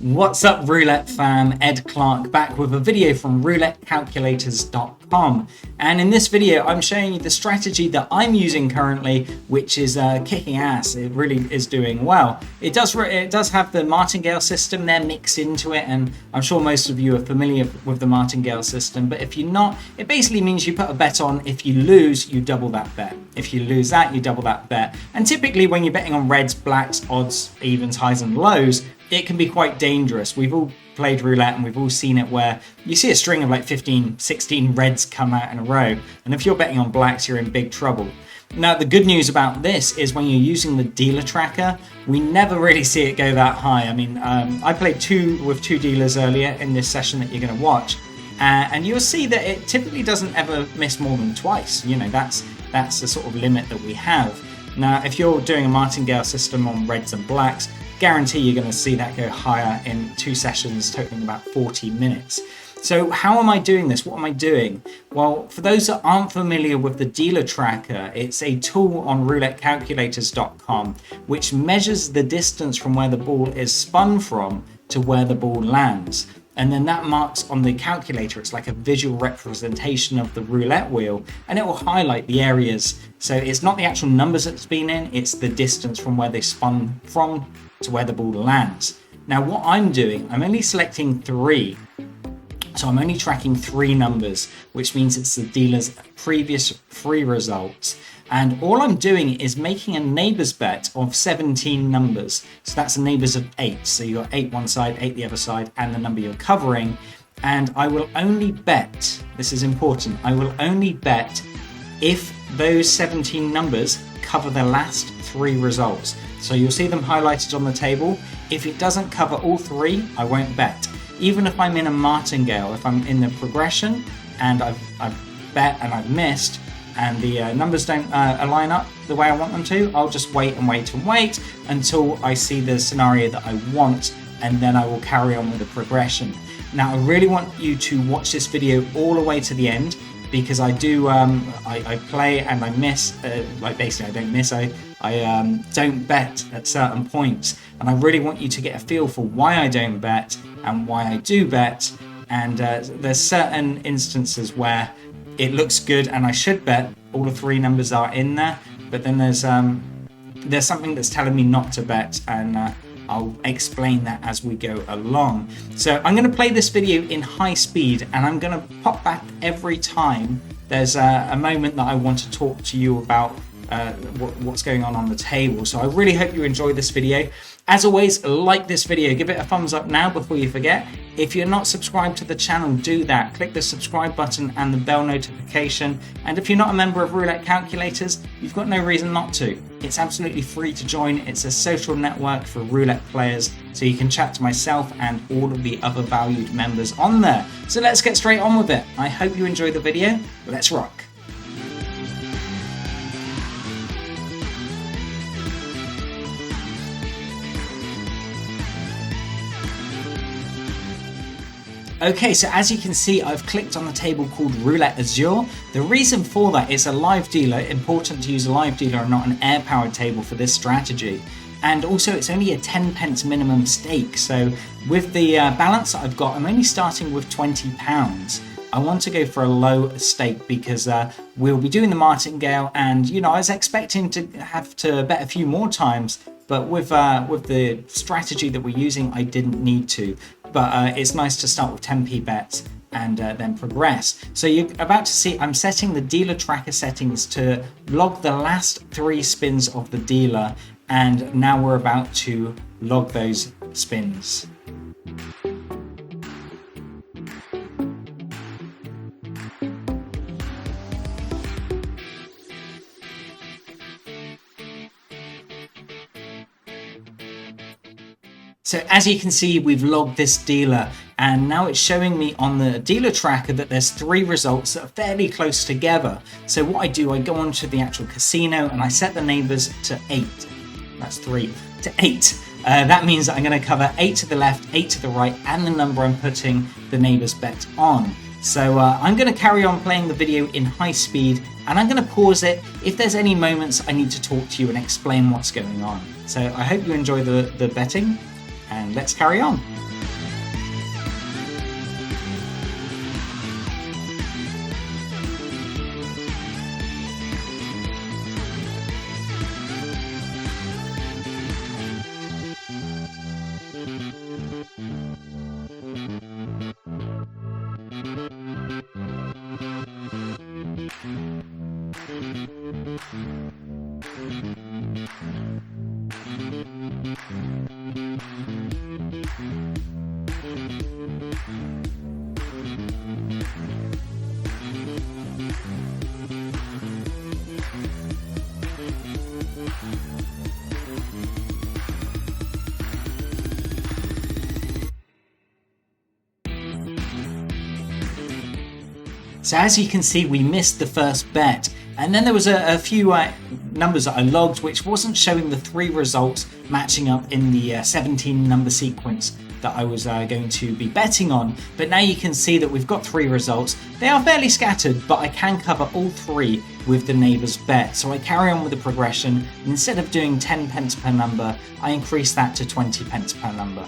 What's up, Roulette fam? Ed Clark back with a video from roulettecalculators.com, and in this video I'm showing you the strategy that I'm using currently, which is kicking ass. It really is doing well. It does have the martingale system there mixed into it, and I'm sure most of you are familiar with the martingale system, but if you're not, it basically means you put a bet on. If you lose, you double that bet. If you lose that, you double that bet. And typically when you're betting on reds, blacks, odds, evens, highs and lows, it can be quite dangerous. We've all played roulette and we've all seen it where you see a string of like 15, 16 reds come out in a row. And if you're betting on blacks, you're in big trouble. Now, the good news about this is when you're using the dealer tracker, we never really see it go that high. I mean, I played with two dealers earlier in this session that you're going to watch. And you'll see that it typically doesn't ever miss more than twice. You know, that's the sort of limit that we have. Now, if you're doing a martingale system on reds and blacks, guarantee you're going to see that go higher in 2 sessions, totaling about 40 minutes. So how am I doing this? What am I doing? Well, for those that aren't familiar with the dealer tracker, it's a tool on roulettecalculators.com which measures the distance from where the ball is spun from to where the ball lands. And then that marks on the calculator. It's like a visual representation of the roulette wheel, and it will highlight the areas. So it's not the actual numbers that it's been in, it's the distance from where they spun from to where the ball lands. Now what I'm doing, I'm only selecting 3. So I'm only tracking 3 numbers, which means it's the dealer's previous 3 results. And all I'm doing is making a neighbours bet of 17 numbers. So that's a neighbours of 8. So you've got 8 one side, 8 the other side, and the number you're covering. And I will only bet, this is important, I will only bet if those 17 numbers cover the last 3 results. So you'll see them highlighted on the table. If it doesn't cover all 3, I won't bet. Even if I'm in a martingale, if I'm in the progression and I've bet and I've missed, and the numbers don't align up the way I want them to, I'll just wait and wait and wait until I see the scenario that I want, and then I will carry on with the progression. Now, I really want you to watch this video all the way to the end, because I do, I play and I miss, like basically I don't miss, I don't bet at certain points. And I really want you to get a feel for why I don't bet and why I do bet. And there's certain instances where it looks good and I should bet, all the 3 numbers are in there, but then there's something that's telling me not to bet, and I'll explain that as we go along. So I'm going to play this video in high speed, and I'm going to pop back every time there's a moment that I want to talk to you about what's going on the table. So I really hope you enjoy this video. As always, like this video, give it a thumbs up now before you forget. If you're not subscribed to the channel, do that. Click the subscribe button and the bell notification. And if you're not a member of Roulette Calculators, you've got no reason not to. It's absolutely free to join. It's a social network for roulette players, so you can chat to myself and all of the other valued members on there. So let's get straight on with it. I hope you enjoy the video. Let's rock. Okay, so as you can see, I've clicked on the table called Roulette Azure. The reason for that is a live dealer, important to use a live dealer and not an air-powered table for this strategy. And also it's only a 10 pence minimum stake. So with the balance that I've got, I'm only starting with £20. I want to go for a low stake because we'll be doing the martingale, and you know, I was expecting to have to bet a few more times, but with the strategy that we're using, I didn't need to. But it's nice to start with 10p bets and then progress. So you're about to see, I'm setting the dealer tracker settings to log the last 3 spins of the dealer, and now we're about to log those spins. So as you can see, we've logged this dealer, and now it's showing me on the dealer tracker that there's 3 results that are fairly close together. So what I do, I go onto the actual casino and I set the neighbours to 8. That's 3 to 8. That means that I'm going to cover 8 to the left, 8 to the right, and the number I'm putting the neighbours bet on. So I'm going to carry on playing the video in high speed, and I'm going to pause it if there's any moments I need to talk to you and explain what's going on. So I hope you enjoy the betting, and let's carry on. So as you can see, we missed the first bet, and then there was a few numbers that I logged which wasn't showing the 3 results matching up in the 17 number sequence that I was going to be betting on. But now you can see that we've got 3 results. They are fairly scattered, but I can cover all 3 with the neighbours bet. So I carry on with the progression. Instead of doing 10 pence per number, I increase that to 20 pence per number.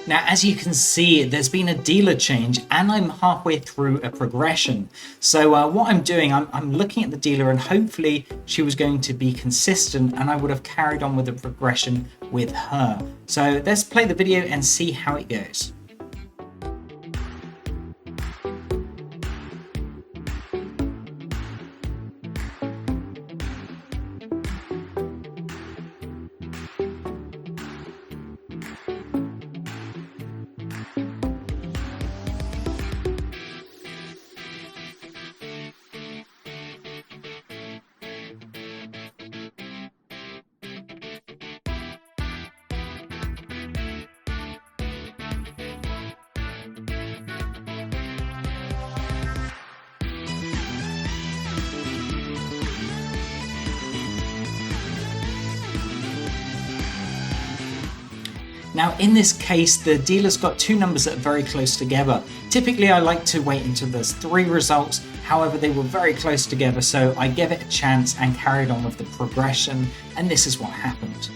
Now, as you can see, there's been a dealer change and I'm halfway through a progression. So what I'm doing, I'm looking at the dealer and hopefully she was going to be consistent and I would have carried on with the progression with her. So let's play the video and see how it goes. Now in this case, the dealer's got two numbers that are very close together. Typically I like to wait until there's 3 results, however they were very close together, so I gave it a chance and carried on with the progression, and this is what happened.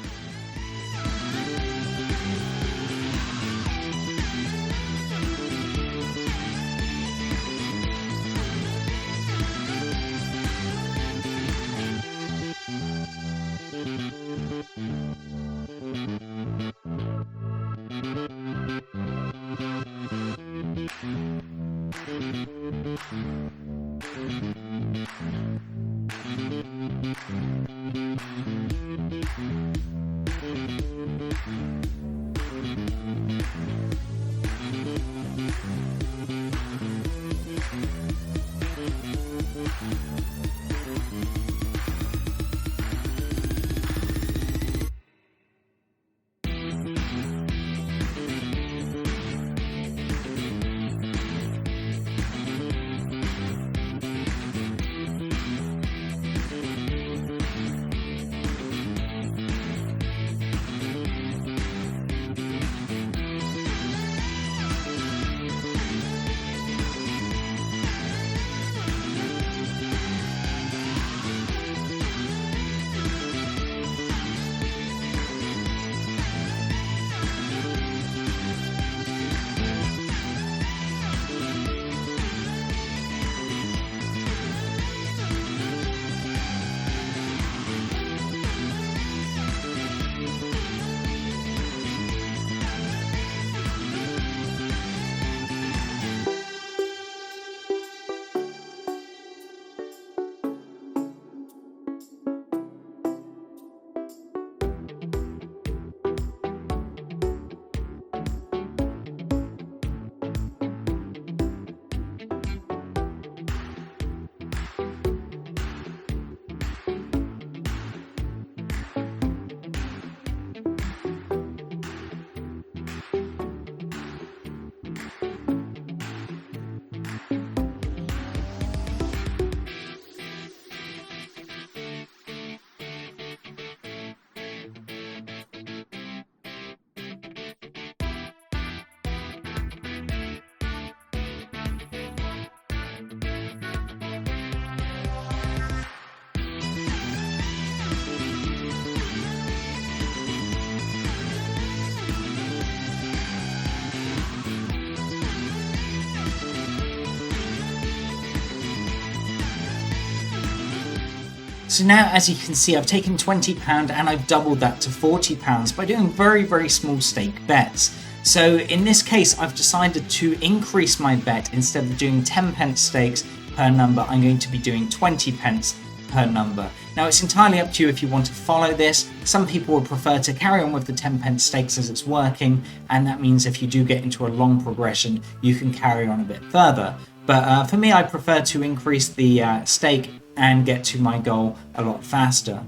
So now, as you can see, I've taken £20 and I've doubled that to £40 by doing very, very small stake bets. So in this case, I've decided to increase my bet. Instead of doing 10p stakes per number, I'm going to be doing 20p per number. Now it's entirely up to you if you want to follow this. Some people would prefer to carry on with the 10p stakes as it's working, and that means if you do get into a long progression, you can carry on a bit further. But for me, I prefer to increase the stake and get to my goal a lot faster.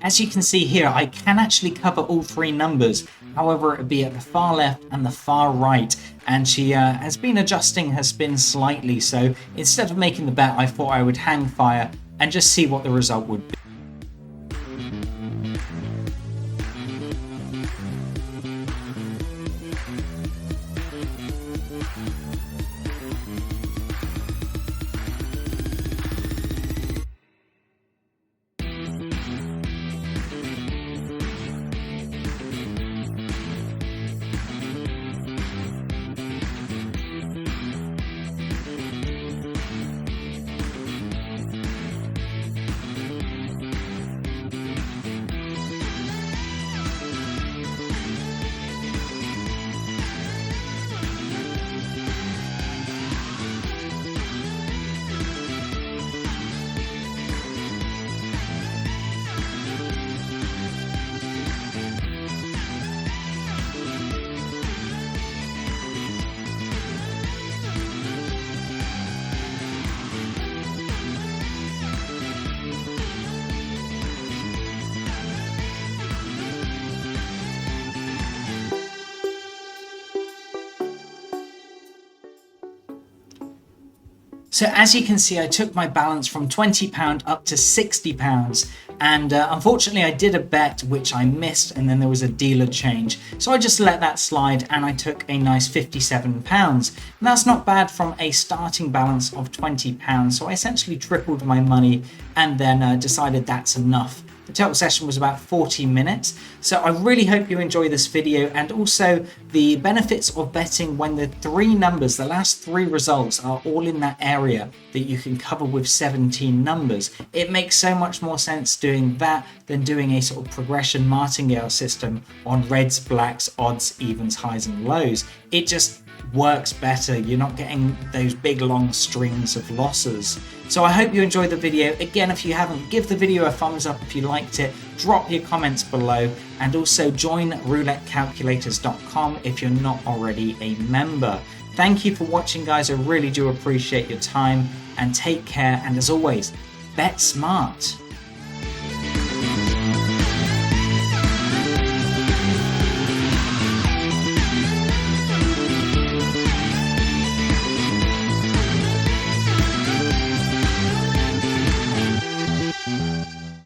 As you can see here, I can actually cover all three numbers. However, it would be at the far left and the far right. And she has been adjusting her spin slightly. So instead of making the bet, I thought I would hang fire and just see what the result would be. So as you can see, I took my balance from £20 up to £60, and unfortunately I did a bet which I missed, and then there was a dealer change. So I just let that slide and I took a nice £57. And that's not bad from a starting balance of £20. So I essentially tripled my money and then decided that's enough. The total session was about 40 minutes. So I really hope you enjoy this video, and also the benefits of betting when the three numbers, the last three results, are all in that area that you can cover with 17 numbers. It makes so much more sense doing that than doing a sort of progression martingale system on reds, blacks, odds, evens, highs and lows. It just works better. You're not getting those big long strings of losses. So I hope you enjoyed the video. Again, if you haven't, give the video a thumbs up if you liked it, drop your comments below, and also join roulettecalculators.com if you're not already a member. Thank you for watching, guys. I really do appreciate your time, and take care, and as always, bet smart.